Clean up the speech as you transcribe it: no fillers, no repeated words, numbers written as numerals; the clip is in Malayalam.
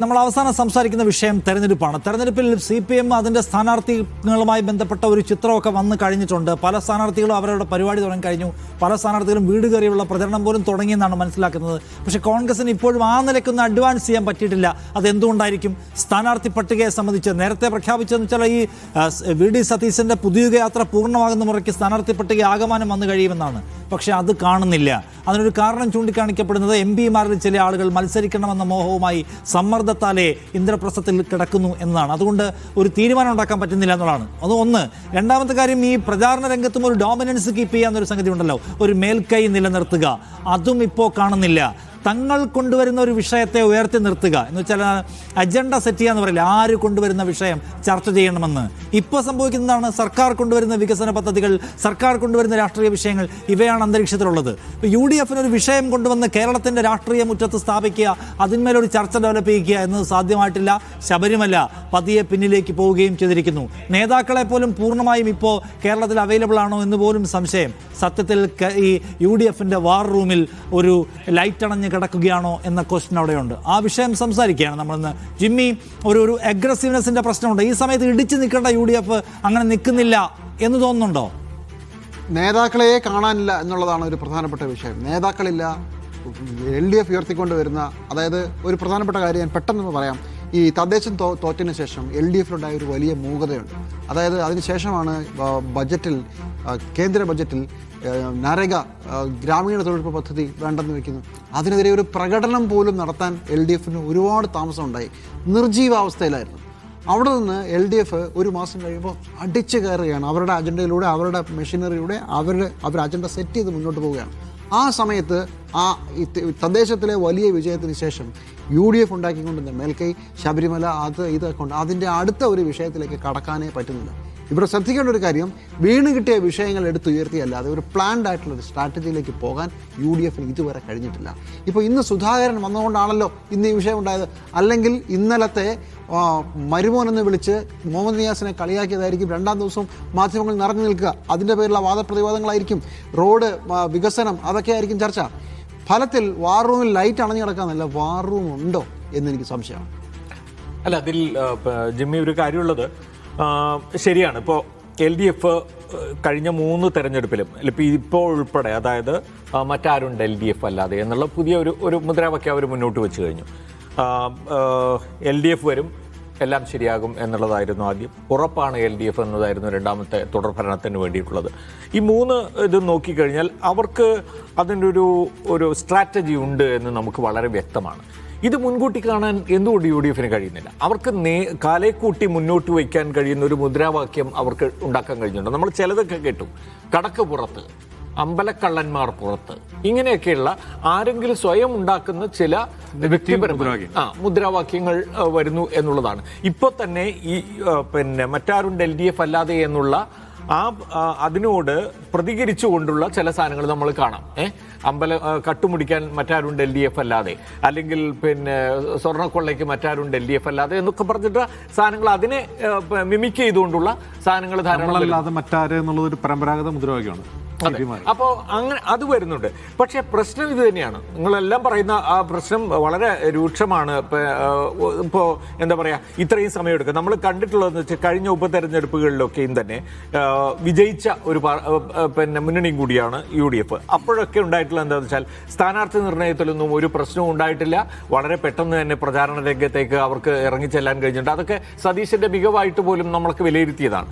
നമ്മൾ അവസാനം സംസാരിക്കുന്ന വിഷയം തെരഞ്ഞെടുപ്പാണ്. തെരഞ്ഞെടുപ്പിൽ CPM അതിൻ്റെ സ്ഥാനാർത്ഥികളുമായി ബന്ധപ്പെട്ട ഒരു ചിത്രമൊക്കെ വന്നു കഴിഞ്ഞിട്ടുണ്ട്. പല സ്ഥാനാർത്ഥികളും അവരുടെ പരിപാടി തുടങ്ങി കഴിഞ്ഞു. പല സ്ഥാനാർത്ഥികളും വീട് കയറിയുള്ള പ്രചരണം പോലും തുടങ്ങിയെന്നാണ് മനസ്സിലാക്കുന്നത്. പക്ഷേ കോൺഗ്രസിന് ഇപ്പോഴും ആ നിലയ്ക്കൊന്നും അഡ്വാൻസ് ചെയ്യാൻ പറ്റിയിട്ടില്ല. അതെന്തുകൊണ്ടായിരിക്കും? സ്ഥാനാർത്ഥി പട്ടികയെ സംബന്ധിച്ച് നേരത്തെ പ്രഖ്യാപിച്ചതെന്ന് വെച്ചാൽ ഈ VD സതീശൻ്റെ പുതിയ യാത്ര പൂർണ്ണമാകുന്ന മുറയ്ക്ക് സ്ഥാനാർത്ഥി പട്ടിക ആകമാനം വന്നു കഴിയുമെന്നാണ്. പക്ഷേ അത് കാണുന്നില്ല. അതിനൊരു കാരണം ചൂണ്ടിക്കാണിക്കപ്പെടുന്നത് MP-മാരിൽ ചില ആളുകൾ മത്സരിക്കണമെന്ന മോഹവുമായി സമ്മർദ്ദത്താലേ ഇന്ദ്രപ്രസ്ഥത്തിൽ കിടക്കുന്നു എന്നതാണ്. അതുകൊണ്ട് ഒരു തീരുമാനം ഉണ്ടാക്കാൻ പറ്റുന്നില്ല എന്നുള്ളതാണ് അത് ഒന്ന്. രണ്ടാമത്തെ കാര്യം, ഈ പ്രചാരണ രംഗത്തും ഒരു ഡോമിനൻസ് കീപ്പ് ചെയ്യാന്നൊരു സംഗതി ഉണ്ടല്ലോ, ഒരു മേൽക്കൈ നിലനിർത്തുക, അതും ഇപ്പോൾ കാണുന്നില്ല. തങ്ങൾ കൊണ്ടുവരുന്ന ഒരു വിഷയത്തെ ഉയർത്തി നിർത്തുക എന്ന് വെച്ചാൽ അജണ്ട സെറ്റ് ചെയ്യുക എന്ന് പറയില്ല, ആര് കൊണ്ടുവരുന്ന വിഷയം ചർച്ച ചെയ്യണമെന്ന്. ഇപ്പോൾ സംഭവിക്കുന്നതാണ്, സർക്കാർ കൊണ്ടുവരുന്ന വികസന പദ്ധതികൾ, സർക്കാർ കൊണ്ടുവരുന്ന രാഷ്ട്രീയ വിഷയങ്ങൾ, ഇവയാണ് അന്തരീക്ഷത്തിലുള്ളത്. ഇപ്പോൾ UDF ഒരു വിഷയം കൊണ്ടുവന്ന് കേരളത്തിൻ്റെ രാഷ്ട്രീയ മുറ്റത്ത് സ്ഥാപിക്കുക, അതിന്മേലൊരു ചർച്ച ഡെവലപ്പ് ചെയ്യുക എന്നത് സാധ്യമായിട്ടില്ല. ശബരിമല പതിയെ പിന്നിലേക്ക് പോവുകയും ചെയ്തിരിക്കുന്നു. നേതാക്കളെ പോലും പൂർണ്ണമായും ഇപ്പോൾ കേരളത്തിൽ അവൈലബിൾ ആണോ എന്ന് പോലും സംശയം. സത്യത്തിൽ ഈ UDFൻ്റെ വാർ റൂമിൽ ഒരു ലൈറ്റ് അണഞ്ഞ് കിടക്കുകയാണോ എന്ന ക്വസ്റ്റ്യൻ അവിടെയുണ്ട്. ആ വിഷയം സംസാരിക്കുകയാണ് നമ്മളിന്ന്. ജിമ്മി, ഒരു അഗ്രസീവ്നെസ്സിൻ്റെ പ്രശ്നമുണ്ട്. ഈ സമയത്ത് ഇടിച്ചു നിൽക്കേണ്ട UDF അങ്ങനെ നിൽക്കുന്നില്ല എന്ന് തോന്നുന്നുണ്ടോ? നേതാക്കളെ കാണാനില്ല എന്നുള്ളതാണ് ഒരു പ്രധാനപ്പെട്ട വിഷയം. നേതാക്കളില്ല. LDF ഉയർത്തിക്കൊണ്ട് വരുന്ന, അതായത് ഒരു പ്രധാനപ്പെട്ട കാര്യം ഞാൻ പെട്ടെന്ന് പറയാം. ഈ തദ്ദേശം തോറ്റതിന് ശേഷം LDFിലുണ്ടായ ഒരു വലിയ മൂകതയുണ്ട്. അതായത് അതിനുശേഷമാണ് ബജറ്റിൽ, കേന്ദ്ര ബജറ്റിൽ നരേഗ ഗ്രാമീണ തൊഴിലുറപ്പ് പദ്ധതി വേണ്ടെന്ന് വെക്കുന്നു. അതിനെതിരെ ഒരു പ്രകടനം പോലും നടത്താൻ LDFന് ഒരുപാട് താമസം ഉണ്ടായി. നിർജീവാവസ്ഥയിലായിരുന്നു. അവിടെ നിന്ന് LDF ഒരു മാസം കഴിയുമ്പോൾ അടിച്ചു കയറുകയാണ്. അവരുടെ അജണ്ടയിലൂടെ, അവരുടെ മെഷീനറിയിലൂടെ അവർ അജണ്ട സെറ്റ് ചെയ്ത് മുന്നോട്ട് പോവുകയാണ്. ആ സമയത്ത് തദ്ദേശത്തിലെ വലിയ വിജയത്തിന് ശേഷം UDF ഉണ്ടാക്കിക്കൊണ്ടിരുന്ന മേൽക്കൈ, ശബരിമല, ഇതൊക്കെ ഉണ്ട്. അതിൻ്റെ അടുത്ത ഒരു വിഷയത്തിലേക്ക് കടക്കാനേ പറ്റുന്നില്ല. ഇവിടെ ശ്രദ്ധിക്കേണ്ട ഒരു കാര്യം, വീണ് കിട്ടിയ വിഷയങ്ങൾ എടുത്തുയർത്തിയല്ലാതെ ഒരു പ്ലാൻഡ് ആയിട്ടുള്ളൊരു സ്ട്രാറ്റജിയിലേക്ക് പോകാൻ UDFന് ഇതുവരെ കഴിഞ്ഞിട്ടില്ല. ഇപ്പോൾ ഇന്ന് സുധാകരൻ വന്നുകൊണ്ടാണല്ലോ ഇന്ന് ഈ വിഷയം ഉണ്ടായത്. അല്ലെങ്കിൽ ഇന്നലത്തെ മരുമോനെന്ന് വിളിച്ച് മുഹമ്മദ് നിയാസിനെ കളിയാക്കിയതായിരിക്കും രണ്ടാം ദിവസവും മാധ്യമങ്ങൾ നിറഞ്ഞു നിൽക്കുക. അതിൻ്റെ പേരിലുള്ള വാദപ്രതിവാദങ്ങളായിരിക്കും, റോഡ് വികസനം, അതൊക്കെ ആയിരിക്കും ചർച്ച. ഫലത്തിൽ വാർ റൂമിൽ ലൈറ്റ് അണഞ്ഞു കിടക്കാന്നല്ല, വാർ റൂം ഉണ്ടോ എന്നെനിക്ക് സംശയമാണ്. അല്ല, അതിൽ ജിമ്മി ഒരു കാര്യമുള്ളത് ശരിയാണ്. ഇപ്പോൾ LDF കഴിഞ്ഞ 3 തെരഞ്ഞെടുപ്പിലും ഇപ്പോൾ ഉൾപ്പെടെ, അതായത് മറ്റാരുണ്ട് LDF അല്ലാതെ എന്നുള്ള പുതിയ ഒരു മുദ്രാവാക്യം അവർ മുന്നോട്ട് വെച്ച് കഴിഞ്ഞു. LDF വരും, എല്ലാം ശരിയാകും എന്നുള്ളതായിരുന്നു ആദ്യം. ഉറപ്പാണ് LDF എന്നതായിരുന്നു രണ്ടാമത്തെ തുടർഭരണത്തിന് വേണ്ടിയിട്ടുള്ളത്. ഈ 3 ഇത് നോക്കിക്കഴിഞ്ഞാൽ അവർക്ക് അതിൻ്റെ ഒരു സ്ട്രാറ്റജി ഉണ്ട് എന്ന് നമുക്ക് വളരെ വ്യക്തമാണ്. ഇത് മുൻകൂട്ടി കാണാൻ എന്തുകൊണ്ട് UDFന് കഴിയുന്നില്ല? അവർക്ക് കാലേക്കൂട്ടി മുന്നോട്ട് വയ്ക്കാൻ കഴിയുന്ന ഒരു മുദ്രാവാക്യം അവർക്ക് ഉണ്ടാക്കാൻ കഴിഞ്ഞിട്ടുണ്ട്. നമ്മൾ ചിലതൊക്കെ കേട്ടു, കടക്ക് പുറത്ത്, അമ്പലക്കള്ളന്മാർ പുറത്ത്, ഇങ്ങനെയൊക്കെയുള്ള ആരെങ്കിലും സ്വയം ഉണ്ടാക്കുന്ന ചില വ്യക്തിപരമായ മുദ്രാവാക്യങ്ങൾ വരുന്നു എന്നുള്ളതാണ്. ഇപ്പോൾ തന്നെ ഈ മറ്റാരുണ്ട് LDF അല്ലാതെ എന്നുള്ള അതിനോട് പ്രതികരിച്ചുകൊണ്ടുള്ള ചില സാധനങ്ങൾ നമ്മൾ കാണാം. കട്ടുമുടിക്കാൻ മറ്റാരുണ്ട് LDF അല്ലാതെ, അല്ലെങ്കിൽ സ്വർണ്ണക്കൊള്ളയ്ക്ക് മറ്റാരുണ്ട് LDF അല്ലാതെ എന്നൊക്കെ പറഞ്ഞിട്ട് സാധനങ്ങൾ, അതിനെ മിമിക് ചെയ്തുകൊണ്ടുള്ള സാധനങ്ങൾ ധാരാളം. മറ്റാര് എന്നുള്ളത് ഒരു പരമ്പരാഗത മുദ്രാവാക്യമാണ്. അപ്പോൾ അങ്ങനെ അത് വരുന്നുണ്ട്. പക്ഷേ പ്രശ്നം ഇത് തന്നെയാണ്. നിങ്ങളെല്ലാം പറയുന്ന ആ പ്രശ്നം വളരെ രൂക്ഷമാണ്. ഇപ്പോൾ എന്താ പറയുക, ഇത്രയും സമയമെടുക്കുക. നമ്മൾ കണ്ടിട്ടുള്ളതെന്ന് വെച്ചാൽ കഴിഞ്ഞ ഉപതെരഞ്ഞെടുപ്പുകളിലൊക്കെയും തന്നെ വിജയിച്ച ഒരു മുന്നണിയും കൂടിയാണ് UDF. അപ്പോഴൊക്കെ ഉണ്ടായിട്ടുള്ള എന്താണെന്ന് വെച്ചാൽ സ്ഥാനാർത്ഥി നിർണയത്തിലൊന്നും ഒരു പ്രശ്നവും ഉണ്ടായിട്ടില്ല. വളരെ പെട്ടെന്ന് തന്നെ പ്രചാരണ രംഗത്തേക്ക് അവർക്ക് ഇറങ്ങിച്ചെല്ലാൻ കഴിഞ്ഞിട്ടുണ്ട്. അതൊക്കെ സതീശന്റെ മികവായിട്ട് പോലും നമ്മൾക്ക് വിലയിരുത്തിയതാണ്.